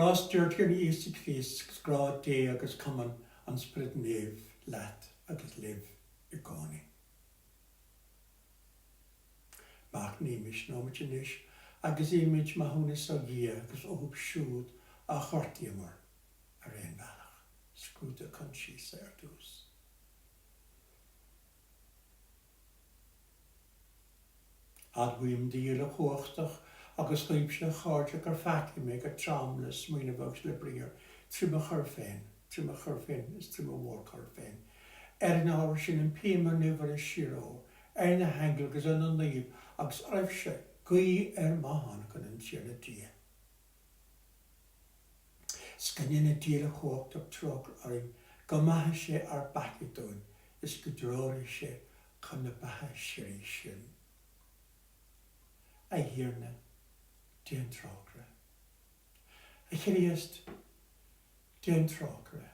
Rástúirt gur Iesu Christ grá dé agus cuman an sprid nef leat agus liv I gáni. Mach nímis nóid inis agus imid mahúnas a ghí agus óhub siúd a chortíamar a réon bhealach. Scrúta chun síos ar dús. Adhuim díal a chuachtach agus chuib se cháirte gur feici mé gur tramlas muoine bhags le bríar trim a chur féin is trim a bhór chur féin. An áir sin an píma nuhar a siró, na hengel agus an naíb agus raibh se gaí mahan gan an tíar na dia. Scanne na díal a chuachtach trog arim go maithe sé ar bacadún is go dróir sé chun na bathe sirí sin. Aifreann déan trágra. A chríast déan trágra.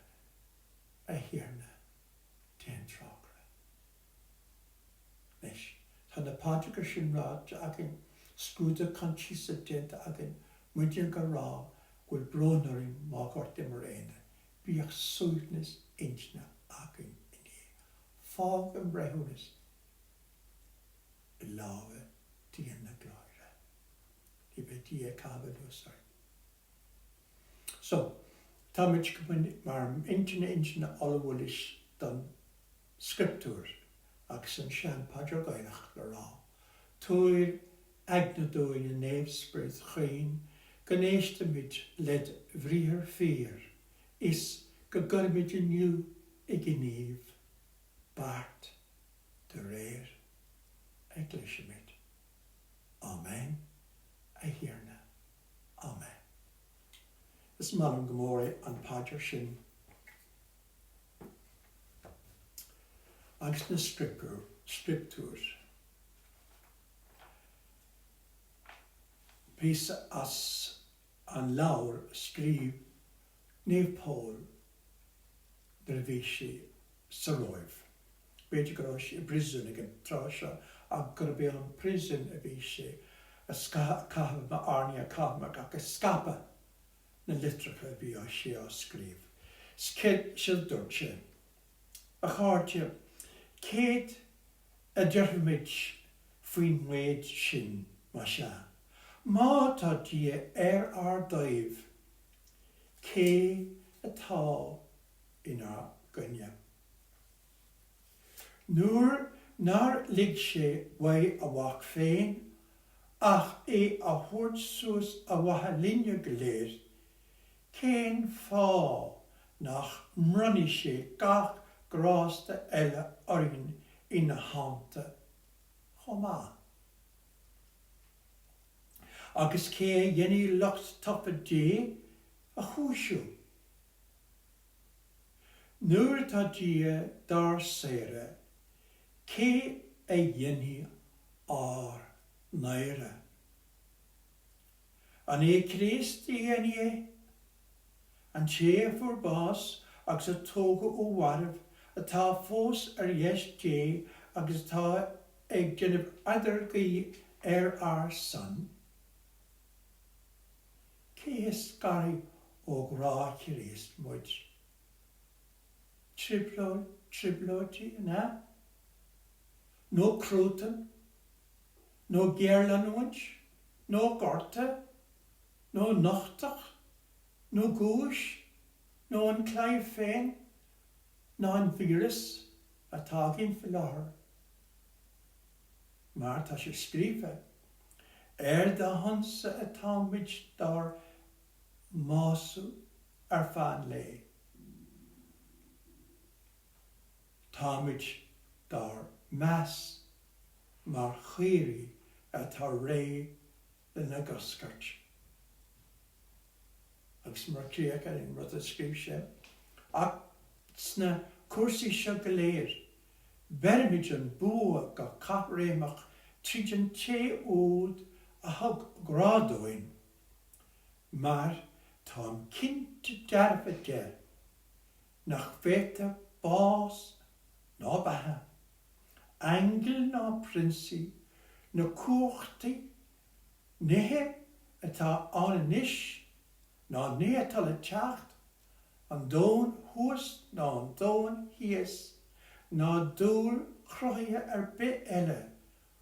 Aifreann déan trágra. Leis, tá na pádracha sin rád agin scrúda contísa déanta agin muidir go rá gúil brónaring má gort mar éine. Bíoch súdnas insna agin iné. Fág an brethúnas I láve dían na gláire. I beti a cabelúsar. So, táid go mar intna olbhuilis don scriptúr agus an sean Pádraig Gaeilge go rá. Túir agnadóin a néamhsprith chuin gnéistamid led bhríthar fér is go gurmid iniu I gníomh bart de réir eagleisimid. Amen. Aifreann. Amen. Is malam gomóra an Pádraig sin. Agus na scriptúr. Bís as an laur scríb Níomh Pól de bhí sé sa roimh. Beidir go sé prison ag an tráseo ag gur bé an prison a bhí sé a caithfad na arní a caithmach agus scapa na litracha bhí á sé á scríb. Scéad siad dúirt sé. A cháirte, céad a deirmid faoin méid sin má se. Má tá dí ar daibh cé atá inar gunne. Nuair nar lig sé bhaid a bhac féin ach a thuirt suas a bhatha linne go léir, cén fá nach mrunni sé gach grásta eile orthain ina háanta chomá. Agus cé dhéanaí lucht tapa dé a chúisiú. Nuair tá dia dar séire, cé a dhéanaí ár naire. An Christ dhéanaí an sé fuair bás agus a tóga ó warmh atá fós ar dheis dé agus tá ag déanamh adargaí ar san. Cé is scarí ó grá Christ muid. Triblótí, na? No crútan, no gearlanúint, no gorta, no nachtach, no gúis, no an cléimh féin, no an vírus atá gin fi láthair. Mar tá sé scríbe, da hansa atá muid dar mású ar fan lé. Támuid dar meas mar chéirí atá ré den na goscairt. Agus mar céach ar in rud a scríb sé. Ach sna cuasaí seo go léir, beirmid an bua go cap réimach tríd an té úd a thug grádóin. Mar tá an cinnte dearfa de nach féta bás ná batha, angel ná prinsi, na cuachtaí, nethe atá an inis ná nétal a teacht, an dón hús ná an dón híos, ná dúr chroithe bit eile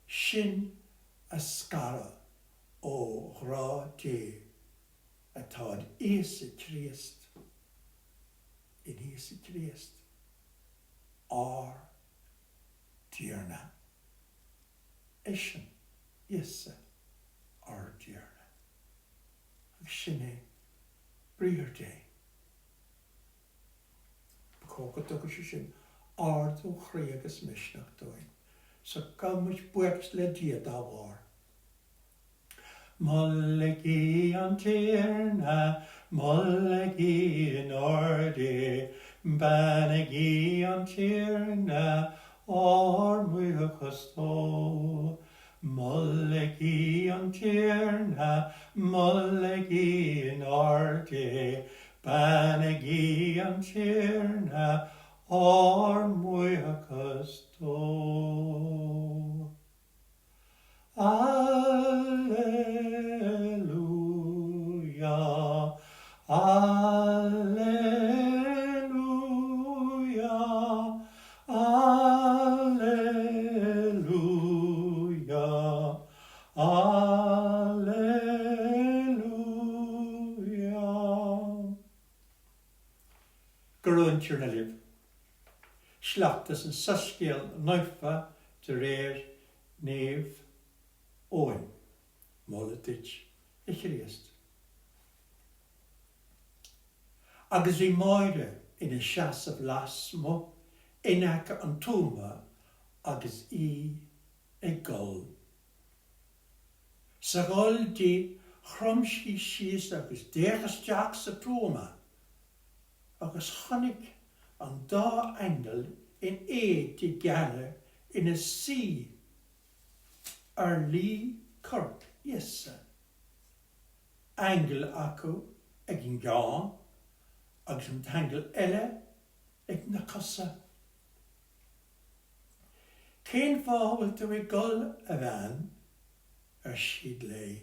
sin a scara ó ghra dé atá Iesu Christ in Iesu Christ ár díarna. Isin Iesu ár díarna. Ag sin é bríomhar dé. Cógad agus sin ardú chrí agus misneach dóin. So gamuid buirt le diad á bhar. Mollegi an tíarna, mollegi an ordi, banagi an tíarna, or muachas tó. Mollegi an tíarna, mollegi an ordi, banagi an tíarna, or muachas tó. Alleluia, alleluia, alleluia, alleluia. Gurún tíorna libh. Sleachtas an sascéal nuifa de réir néamh óin, molladid I Chríost. Agus bhí máire ina seasamh lasmo, inacha an túma agus ag gol. Sa gol dí chromsí síos agus déchas teach sa túma, agus chonig an dá engel in di gearre ina sí ar lí corc Iesu. Engel acu ag an gáin agus an tangel eile ag na cosa. Cén fáhfuil tú I gol a bhean ar siad lei,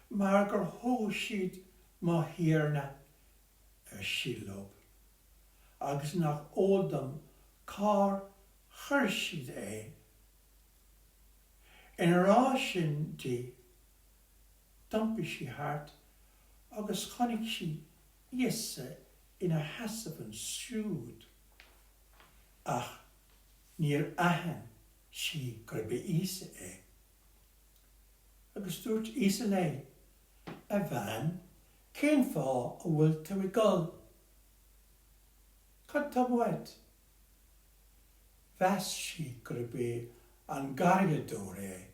mar gur thó siad má hiarna ar sílob, agus nach ódam cá chuir siad é. In rá sin dí, dumpi sí hart, agus chonig sí Iesu ina hasamh an siúd. Ach, níor ahan sí gur be Iesu é. Agus dúirt Iesu lei, a bhean, cén fá a bhfuil tú I gol? Cad tá bhaid? Bheas sí gur be an Gaeilge dóir é,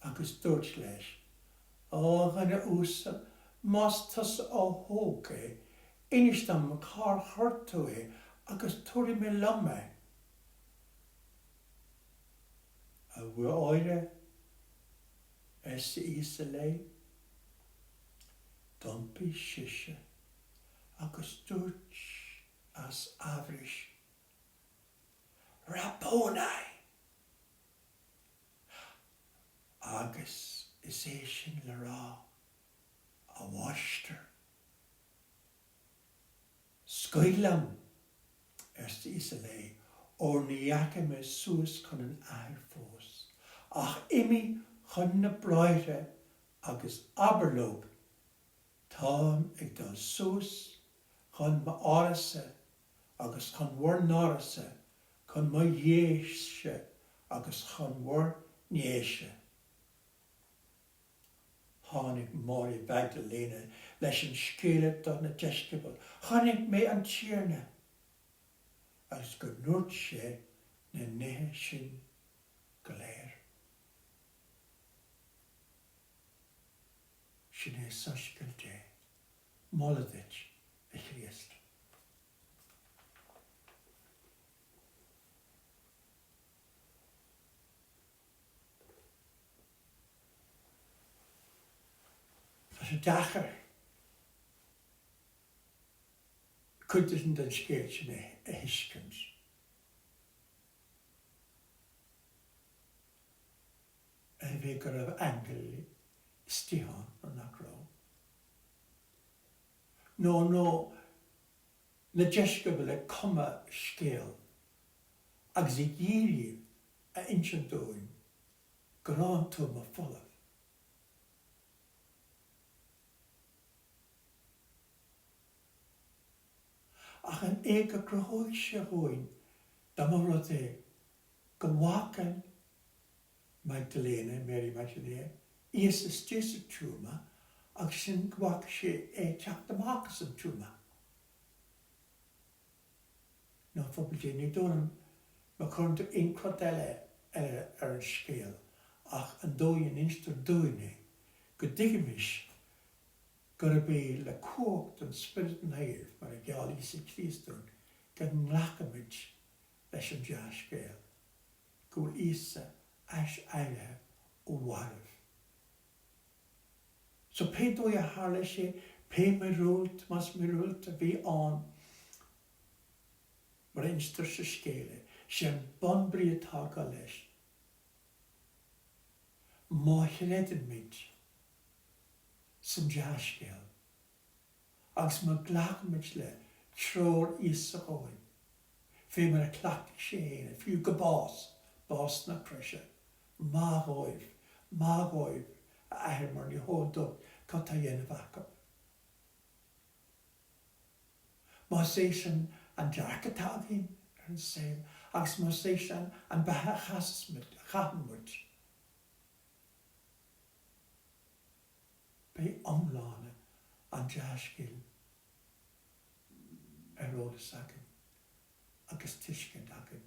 agus dúirt leis, ó gana úsa, más tas ó hóg é, inis dam cá chuirtú é, agus túirí mé lama. A bhfuil áire Iesu lei, dumpi siise, agus dúirt as Aifreann, Rabboni, agus is é sin le rá a bháister. Scoilam Iesu lei, ó níacha me suas chun an air fós, ach imi chun na braire agus aberlóg, tám ag dal suas chun ma árasa agus chun war nárasa, chun ma dhéise agus chun war néise. Tháinig Máirí Magdalena leis an scéile do na deiscibal. Tháinig mé an tíarna, agus go nuirt sé na nithe sin go léir. Sin é soscail dé, molladid I Chríost. Tá sé dachar chuidir den scéil sin a hiiscint. A bheith gur raibh angel stíhan an nachrá. No, na deisce go le cuma scéal, agus I géirí a inse dóin, gorán tú ma folah. Ach an éag a grothóig sé hóin, da mar rud é, go bhhacan Magdalena, Mary Magdalena, is Jesu túma, ag sin go bhhac sé teach amachchas an túma. No phobal dé ní dónam, ma chunta incrod eile ar an scéal, ach an dóin instar dóine, go digimis, gur bé le cócht an spirit an hair, mar a Gaeilge sa Christún, gan nglachamid leis an deas scéal. Gúil isa eis eile ó warh. So pe dói a hála sé, pe me rúlt, mas me rúlt a bhí an, mar instar sa scéile, sé an bon bríotá go leis. Má chredan mid san deas scéal, agus má glachamid le tróir isa óin. Fé mar a clacht sé héine, fiú go bás na prese, má ghóibh, a air mar ní hódó cata dhéanamh acu. Má sé sin an dearcatá hín ar an saoil, agus má sé sin an bethe chahammuid. Bé omlána an deas scéal ar ólas agin, agus tuiscint agin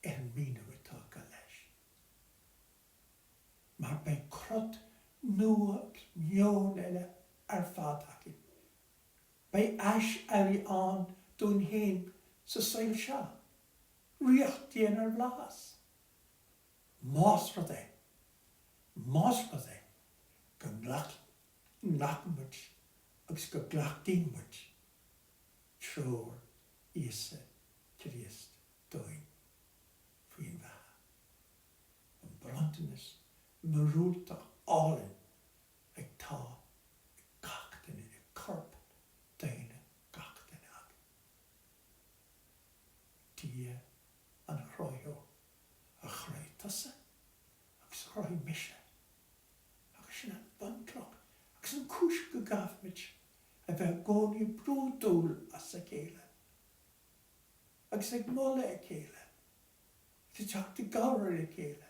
ar an mína atá go leis. Mar bé crot nua mion eile ar fad agin. Bé eis eiri an dún héin sa saoil seo. Riocht díon ar blas. Más rud é, go nglachamid agus go glachdímid tróir isa Christ dóin faoin bheithe. An brantanas marúltach álinn ag tá gachtainine, ag corp daine gachtainine ag. Dia an chroithó a chraitasa agus chroith mise agus sin an bancloch agus an cúis go gafmid a bheith gcónaí brúdúil as a céile. Agus ag mola a céile. Ag teachta gabhar a céile.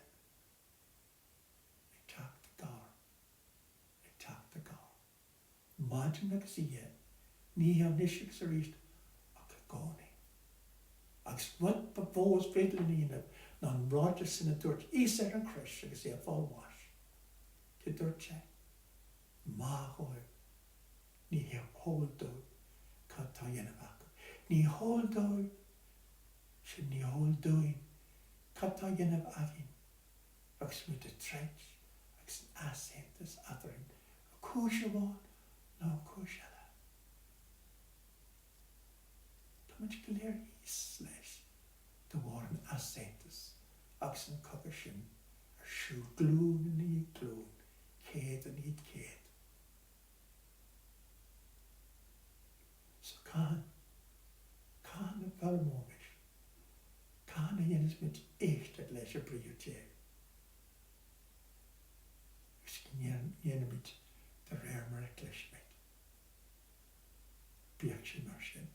Ag teachta gabhar. Maidin agus ihe, ní an isig sa ríist ach a gcónaí. Agus mud ba bós bhéadlanína ná an ráide sinna dúirt is ar an chris agus é a fáilhais. Tá dúirt sé, má ghóibh, ní hóldóibh cá tá dhéanamh acu. Ní hóldóibh sin ní hóldóin cá tá dhéanamh agin agus mu a treid agus an aséntas adarin a cúis amháin ná cúis eile. Tá muid go léir ís leis do bhór an aséntas agus an cogadh sin ar siú glún in í glún, céad an iad céad. So cáin a bhfuilmóis, cáin a dhéanas muid éisteach leis a bríú déag. Gus dhéanamid de réir mar a gleismid. Bíag sin mar sin.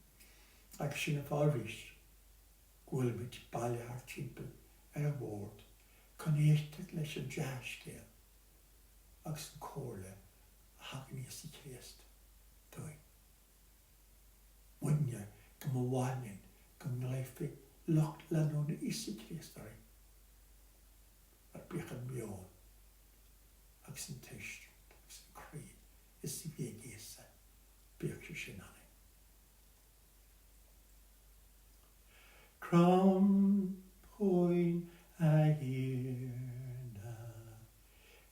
Agus sin a fáilrís, ghuailmid bailthar timpeall ar a bhórd, chun éisteach leis an deas scéal agus an cóirle a haganníos i Christ dóin. Muinne go mo bhhainin go nglaifig locht lenón is i Christ arin. Ar bích an mion agus an teist agus an críd is i bhé géasa bích sé sin anna. Crom hóin a hirna,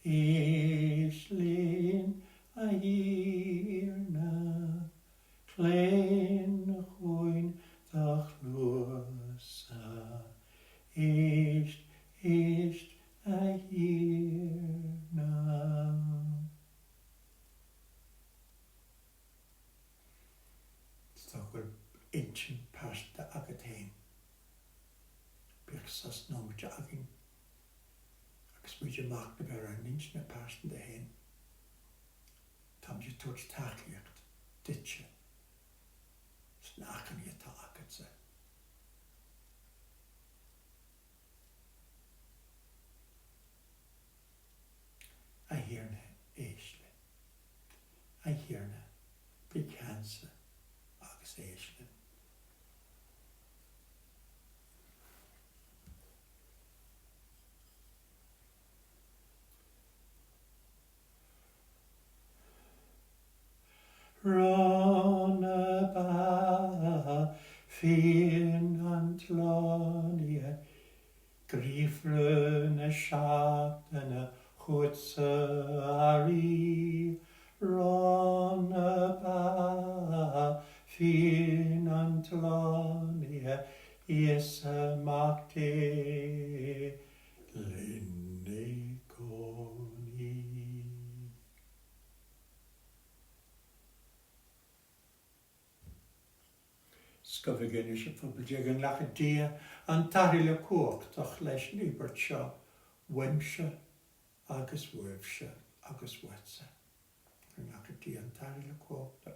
Eislinn a hirna, Clein hóin ach luasa, Eist a hirna. Bichin pasta agatain. Bixas no agin. Agus mark na bear an inch na pasta de hen. Tam je touch takiacht. Ditje. Snaken je ta agatse. I hear na Aisle. I hear na Bicansa agus Aisle. Rana ba fin antlonia Griefröne schattene Chutzari Rana ba fin antlonia Isa makte linnekoni. Sgofigyn eisiau pobl jegan lach y dia an taril y cwch doch leis nibert sio wemsio agus wefsio agus wetsa. Yn lach y dia an taril y cwch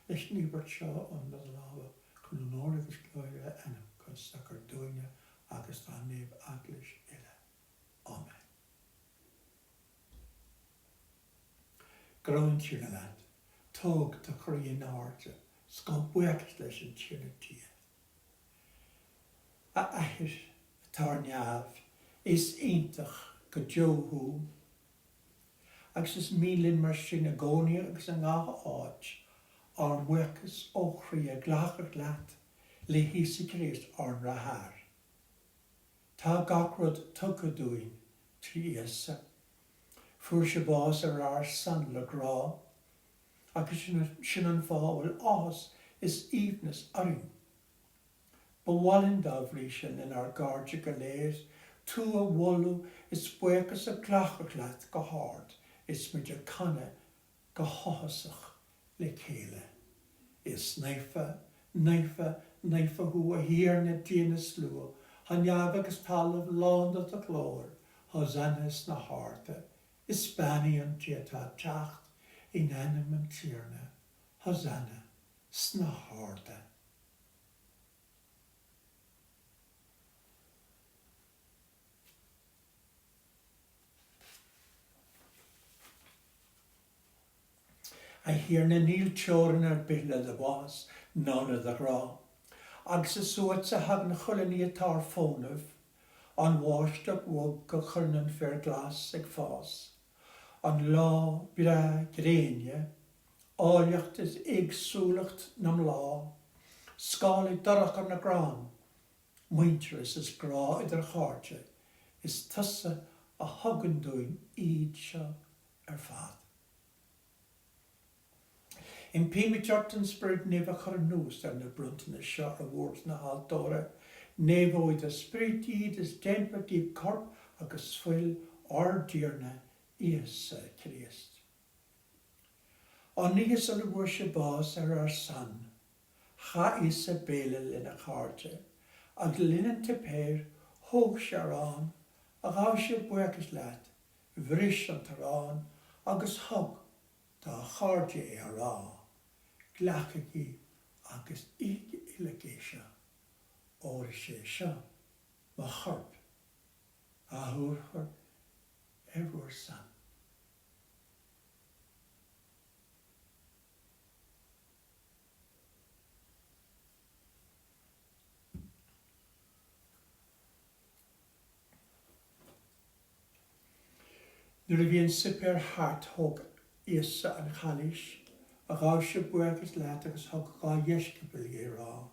leis nibert sio ond oedd lawa cwnor agus gloria enam constac ar dwynia agus da neb aglis ila. Amen. Groen tjuna lad, tog ta chorien aarde, skal bwegt leis yn tjuna tia. A eir tarniaf is eintach go Johu, agus is milin mar sin a goni agus a ngach áit ar wekas ochri a glachar glat le hisi Christ ar rahar. Ta gakrod tukadúin trí essa, fuair se bás ar san le grá, agus sin an fáil ás is evenas arin. Bawalin dafri sin in ar Gaeilge galéir, tú a wolu is buchas a glachaglat go hard, is mid a canna go hohasach le céile. Is neifa hu a hir na dina slua, han agus talav lánda a glór, hosannas na harta, is Spani an tieta tacht, in enim an tierna, hosanna sna harta. I hear na níl teoran ar billa de was, none of the gra. Agus is soat sa hag na chulani atar fónaf, an washed up wog go churnan fair glas ag fás. An lá bra gréine, áliacht is ag súlacht nam lá, skálig darach ar na grán, muinteris is gra idir cháirte, is tusa a hagandúin iad seo ar fad. In Pimichortan spirit neva charnús ar na bruntan is seo a word na haldóra, neva oid a spirit iad is temper deep corp agus sfuil ardírna Is Christ. An níos an bhuaise bás ar san, cha is a bélil in a cháirte, ag linan te péir, hóg se rán, a gá se buchas leat, bhris an tarán, agus hog, tá cháirte é a rá, glachagi agus ig ilagéisio, óir sé seo, ma chorp, a húrchor, ever san. Nuair a bhíonn sipéir hart thug Isa an chalis, a gá se buchas leat agus thug gá dheiscebil é rá.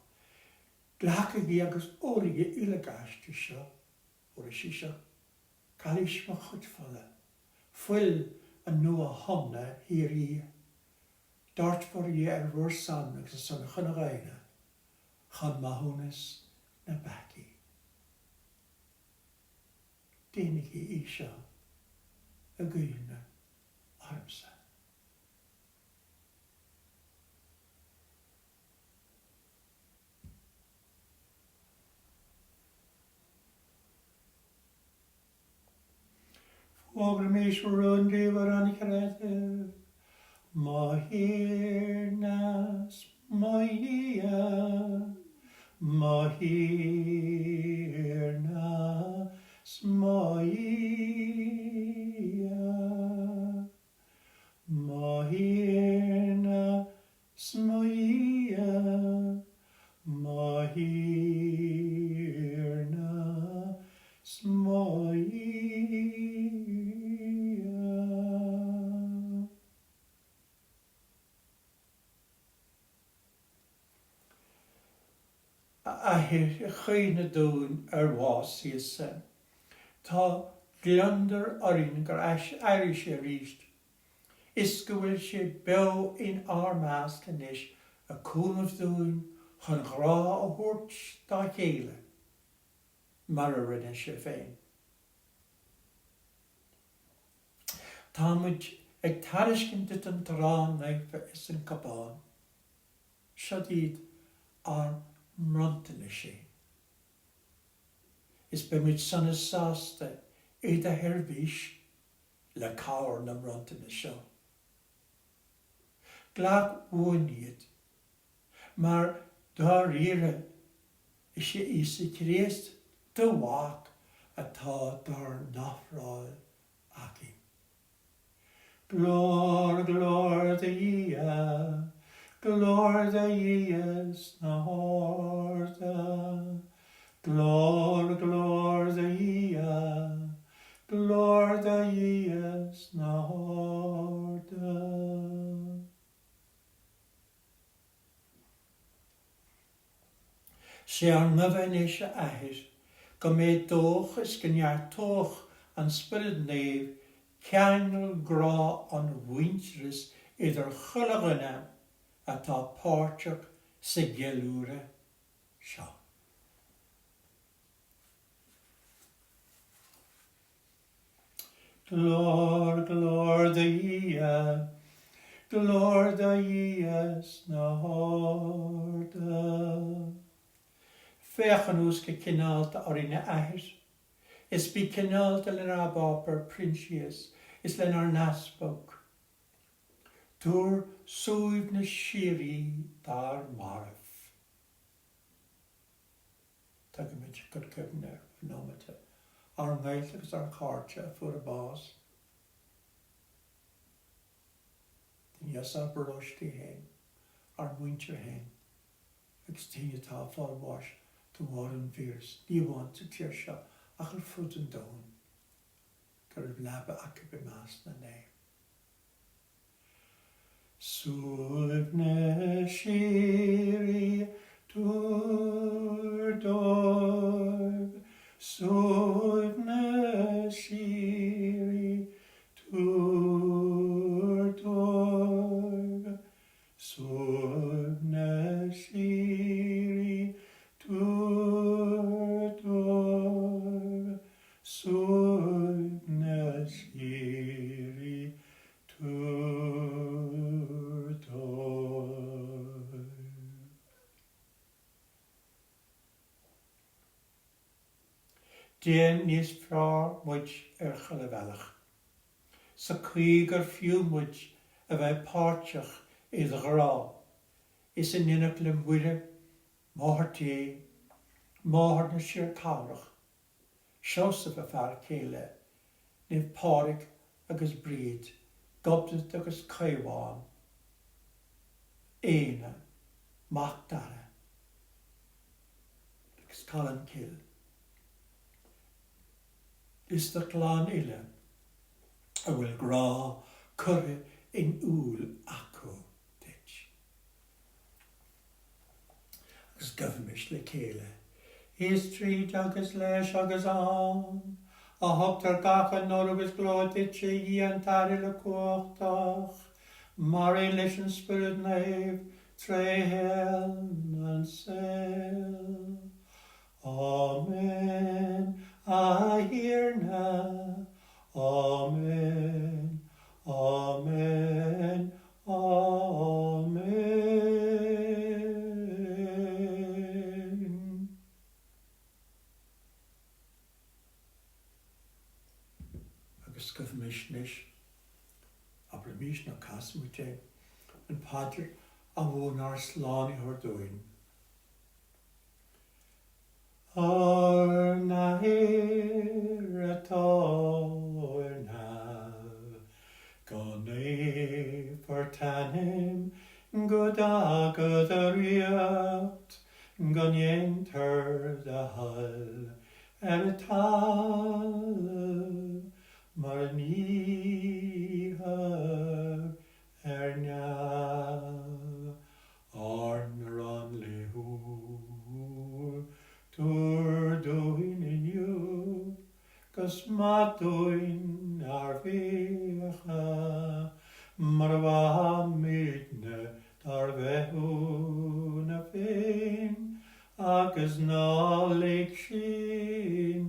Glachagi agus óige ilagaiste seo, óir sí seo, chalis ma chudfalla, fuil an nua honna hir í. Dart for í ar bhór san agus san chunagaine, chan mahúnas na baki. Dénigi í seo, a gúna armsa. Ogrimis rundi varan creative. Mahirnas Maya. Mahirnas Maya. Mahirnas Maya. Mahirnas Maya. Ahir chuine dún was síosa. Tá gleandar orin gur airí sé ríist. Is go bhfuil sé be in armás canis a cúnmh dún chun grá a thuirt dá chéile. Mar a rinne sé féin. Tá muid ag tariscin dit an drán naigfa is an cabán. Siad ar mrantana sé. Is be muid sanna sásta iad a herbhís le cáir na mrantana seo. Glach uainiad, mar dá rire is sé isa Christ do bhach atá dar nachráil aci. Glór, glór thee, glór thee is na horda. Glór, glór thee, glór thee is na horda. Sé an nghyfain eisiau ahir, go mé doch is gyniar toch an spyrd nef, ceanol gra an wyntris idd'r chylagynna atá pórteach sa gelúra seo. Glór, glór thee, glór thee is na horda. Fechan ús go cinálta orina ahir. Is bí cinálta le rabápar Princius, is len ar naspog. Dúr súib na sírí dar maraf. Tá go mid go cefnir nómata. Ar ngailagus ar cárte fuair a bás. Dinias ar barosti hen, ar winter hen. Agus tíine tá fáil bás to war an vírs. Ní bhaint sa tíir seo ach ar fud an dón. Gur leba acu be más na né. Súib na sírí dúr dorb. Súib na sírí dúr dorb. Súib na sírí dúr dorb. Súib na sírí dúr dorb. Déan níos frár muid ar chalavelach. Sa chuig ar fiú muid a bheith páirteach iad ghra. Is an inach le muire, máthar té, máthar na siar cáirach. Seosaf a fear céile, nif páric agus bríd, gobdad agus caiháin. Éine, mach-dara, agus calan cil. Is the glán ile, a bhfuil grá curre in úl acu dit. Agus gofimish le céile. Is tríd agus leis agus an, a hoptar gacha nór agus glód dit sé í an tari le cuachtach, mar é leis an spyrd nef, tre hel an sel. Amen. Aifreann, amen, amen, amen. Agus gof misnis, aber mis na casmute, and padre a won our slani her doing. Arna here at all now, gone for tanim, good a riot, gone enter the hall, and a tal, mar ni her now, arn ron lehu, tur doin in you, gus ma doin ar vecha, marwa midne dar vehu na fein, agus na lik shin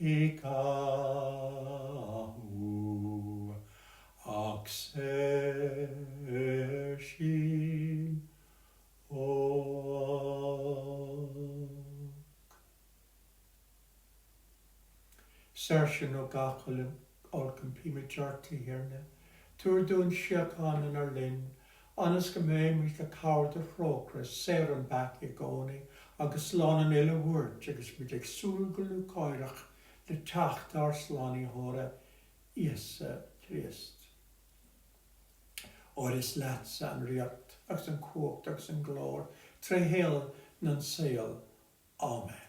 ikahu, axer shin Sershin o gachalim orcam pimajorti hirna, tur dun shiakan in our lin, anas gamay mis the coward the frocras, seran back yagoni, agus lon an illa word, agus midig sulgulu koirach, the tacht ar slani hora, Isa Christ. Oris latsa an riart, agus an quote, agus an glor, tre hel nan sail, Amen.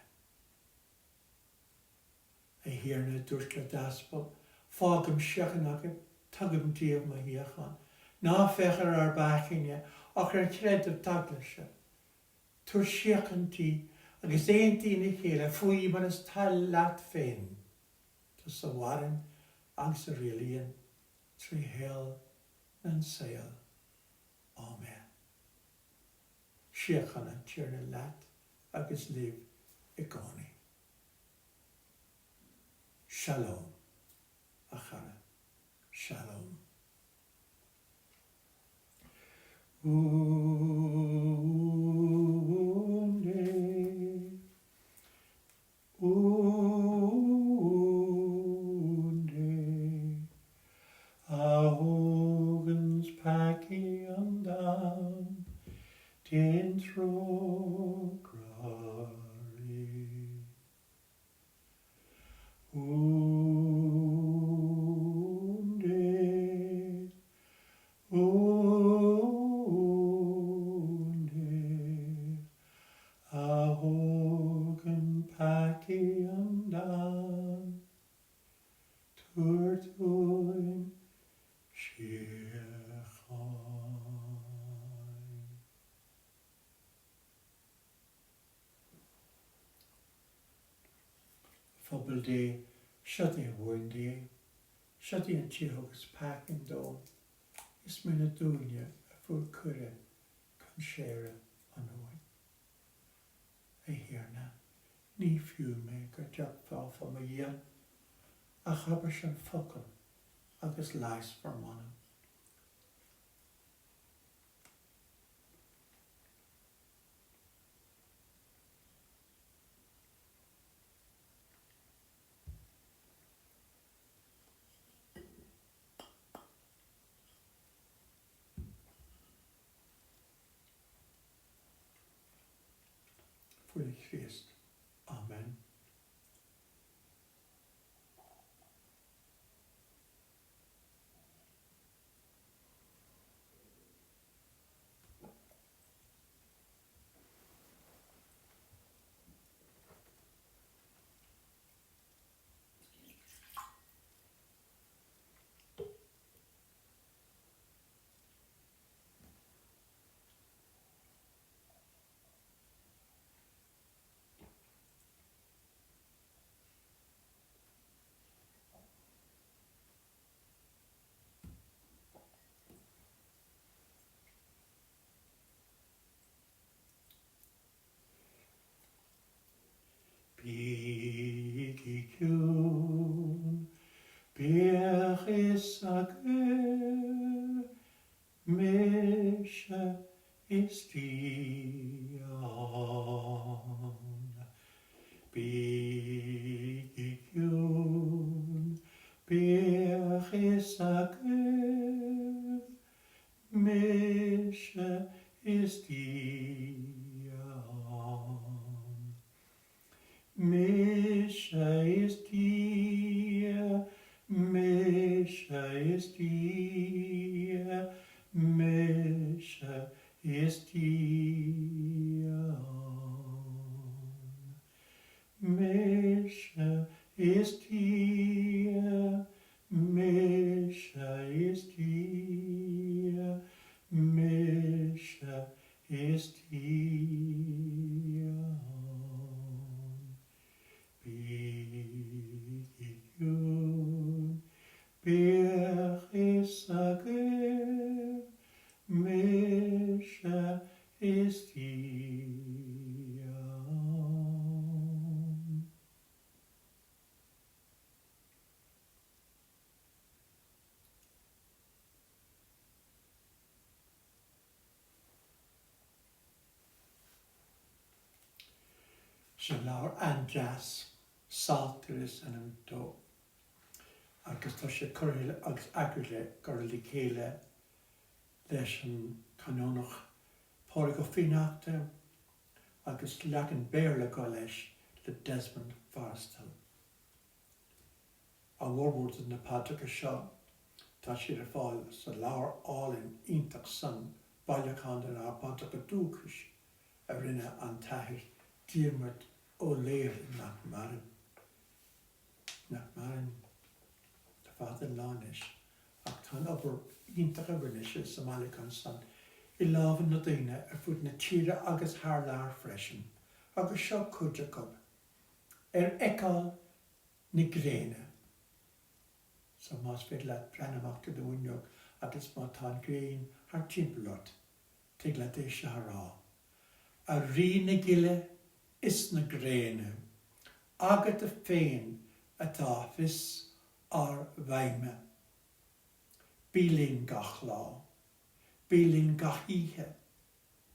I hear na dúrtla daspal, fágam seachanagam, tugam díobh ma hiachan. Ná fechar ar bachinne, ach ar credab taglaise. Tuair seachantí, agus éontí na chéile, fuí ban is tal lat féin. Tá sa warin, agus a rilíon, trí hel nan sail. Amen. Seachan an tír na lat, agus liv I gcónaí. Shalom, achara, shalom. Unde, augens packing undam, den trograri. Unde, ahogen paki andan, turtuin shirchain. Phobal day, shut in one day, shut in chihogs packing down. Is min a dúne a full cure can share an oin. I hear na, ní fiú me go deach fá fa ma dhéan, a chabar sin focal agus lais for manam. For the Christ. Amen. Bigikun, Bechisager, Mesha Istian. Bigikun, Bechisager, sy'n lawr andras, saltris yn ymdo. Agus tá sé cwril agus agrile gyril I céile leis yn canonach póri go finachta agus legan béirle go leis le Desmond Farstel. A warword na Patrick seo tá siad ar fáil sa lawr álinn ítach san bailachán ar a Patrick a dúchas a rinne an taithir díirmart ó léir nach marin. Nach marin de fád an lánis ach tan obair ítach a rinne sé sa bailachán san I lábhan na daine ar fud na tíre agus haar lár freisin agus seo cúide gob eicáil na gréine. So más fyd le brenamach to dúineog agus má tá gréin haar timpelot tig le déise rá. A rí na gile is na gréine agat a féin atá fis ar bhaime. Bílín gach lá. Bílín gach ihe.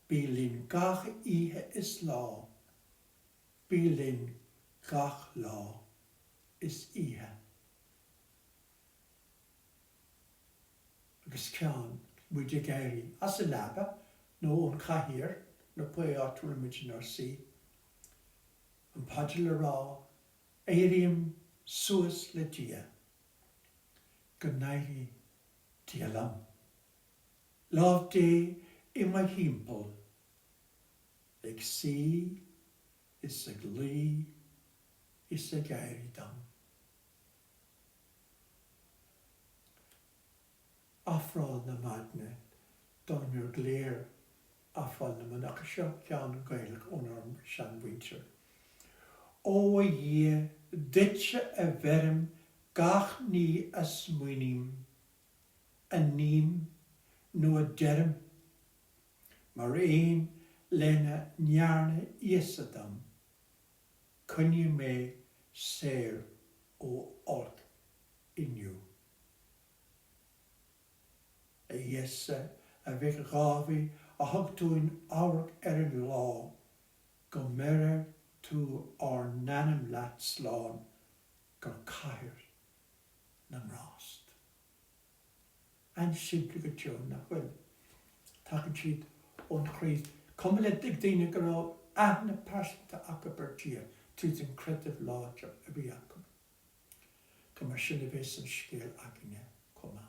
Bílín gach ihe is lá. Bílín gach lá is ihe. Agus ceann muide géirí as a labba nó ón chathaoir nó pui áitiúil muide nar sí. An paidir le rá éiríonn suas le dia. Go naithí díalam. Láh dé I mai hímpel. Ag sí is a glí is a géirí dam. Aifreann na maidne don mur gléir aifreann na manach seo ceann Gaeilge ón orm sean bhuintir. Ó a dhé ditse a bherim gach ní a smuoinim a ním nó a derim mar éon lena nearna íosadam cunne mé séir ó olc inniu. A dhéasa a bheith gábhí a thugtúin ábhar ar an lá go mire tú ar nanam leat sláán gur caiir na mrást. An siimplí go teoin nach bhfuil. Tacann siad ón chríoch cuma le ag daoine go raibh aithne persanta aca bertí tú an creative láide a bhí acu. Go mar sin a bheith an scéal acinne cuma.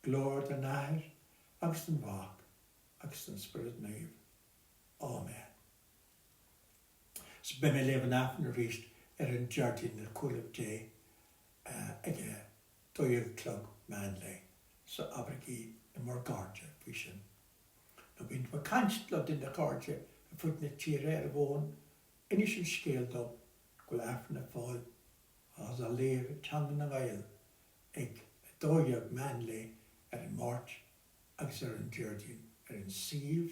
Glór den air, agus den bhach, agus den spirit naomh. Amen. So be mé leibh an ríist ar an jardín na cúlab dé ag dóibh clog man le sa abragí na mar gáirde bhí sin. No bhín ma caint le in na gáirde a fut na tíre ar bhón inis an scéal do go leafan na fáil as a léir teanna na bhail ag dóibh man le ar an máirt agus ar an jardín ar an síomh